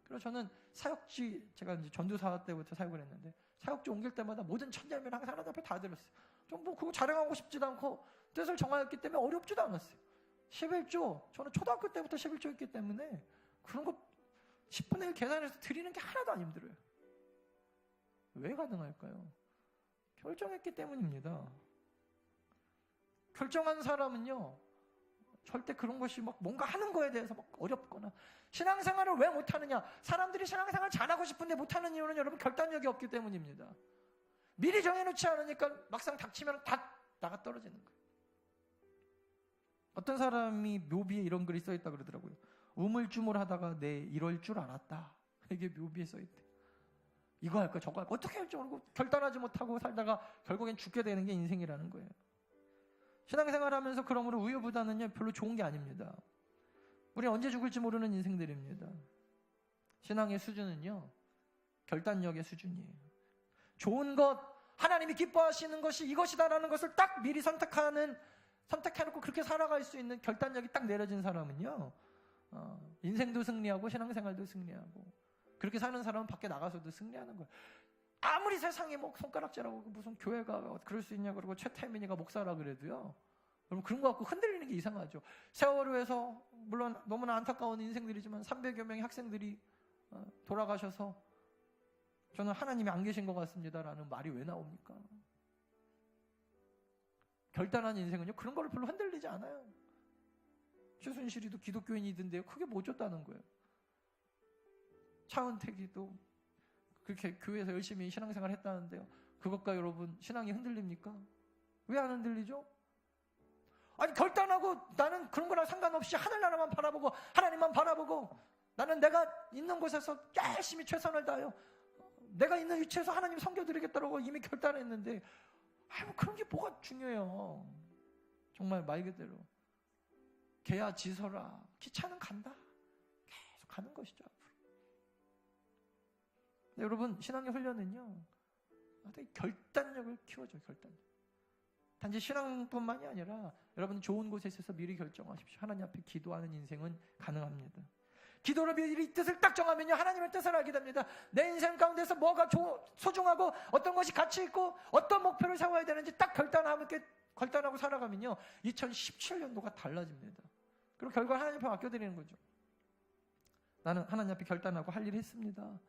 그래서 저는 사역지, 제가 이제 전도사 때부터 사역을 했는데 사역지 옮길 때마다 모든 첫 열매는 항상 하나님 앞에 다 드렸어요. 좀 뭐 그거 자랑하고 싶지도 않고 뜻을 정하였기 때문에 어렵지도 않았어요. 11조, 저는 초등학교 때부터 11조 했기 때문에 그런 거 10분의 1 계산해서 드리는 게 하나도 안 힘들어요. 왜 가능할까요? 결정했기 때문입니다. 결정한 사람은요, 절대 그런 것이 막 뭔가 하는 거에 대해서 막 어렵거나. 신앙생활을 왜 못하느냐? 사람들이 신앙생활 잘하고 싶은데 못하는 이유는 여러분 결단력이 없기 때문입니다. 미리 정해놓지 않으니까 막상 닥치면 다 나가 떨어지는 거예요. 어떤 사람이 묘비에 이런 글이 써있다 그러더라고요. 우물쭈물하다가 내 이럴 줄 알았다. 이게 묘비에 써있대. 이거 할까 저거 할까 어떻게 할지 모르고 결단하지 못하고 살다가 결국엔 죽게 되는 게 인생이라는 거예요. 신앙생활하면서 그러므로 우유부단은요 별로 좋은 게 아닙니다. 우리 언제 죽을지 모르는 인생들입니다. 신앙의 수준은요 결단력의 수준이에요. 좋은 것, 하나님이 기뻐하시는 것이 이것이다라는 것을 딱 미리 선택해놓고 그렇게 살아갈 수 있는 결단력이 딱 내려진 사람은요 인생도 승리하고 신앙생활도 승리하고 그렇게 사는 사람은 밖에 나가서도 승리하는 거예요. 아무리 세상에 뭐 손가락질하고 무슨 교회가 그럴 수 있냐 그러고 최태민이가 목사라 그래도요 여러분 그런 거 갖고 흔들리는 게 이상하죠. 세월호에서 물론 너무나 안타까운 인생들이지만 300여 명의 학생들이 돌아가셔서 저는 하나님이 안 계신 것 같습니다라는 말이 왜 나옵니까? 결단한 인생은요 그런 거를 별로 흔들리지 않아요. 최순실이도 기독교인이던데요 크게 못 줬다는 거예요. 차은택이도 그렇게 교회에서 열심히 신앙생활 했다는데요 그것과 여러분 신앙이 흔들립니까? 왜 안 흔들리죠? 아니 결단하고 나는 그런 거랑 상관없이 하늘나라만 바라보고 하나님만 바라보고 나는 내가 있는 곳에서 열심히 최선을 다하여 내가 있는 위치에서 하나님 섬겨드리겠다고 이미 결단했는데 뭐 그런 게 뭐가 중요해요. 정말 말 그대로 개야 지서라 기차는 간다 계속 가는 것이죠. 근데 여러분 신앙의 훈련은요 결단력을 키워줘요. 결단력. 단지 신앙뿐만이 아니라 여러분 좋은 곳에 있어서 미리 결정하십시오. 하나님 앞에 기도하는 인생은 가능합니다. 기도로 미리 뜻을 딱 정하면요 하나님의 뜻을 알게 됩니다. 내 인생 가운데서 뭐가 소중하고 어떤 것이 가치 있고 어떤 목표를 세워야 되는지 딱 결단하고 살아가면요 2017년도가 달라집니다. 그리고 결과 하나님 앞에 맡겨드리는 거죠. 나는 하나님 앞에 결단하고 할 일을 했습니다.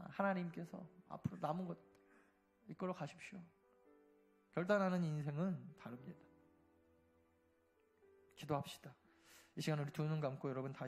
하나님께서 앞으로 남은 것 이끌어 가십시오. 결단하는 인생은 다릅니다. 기도합시다. 이 시간 우리 두 눈 감고 여러분 다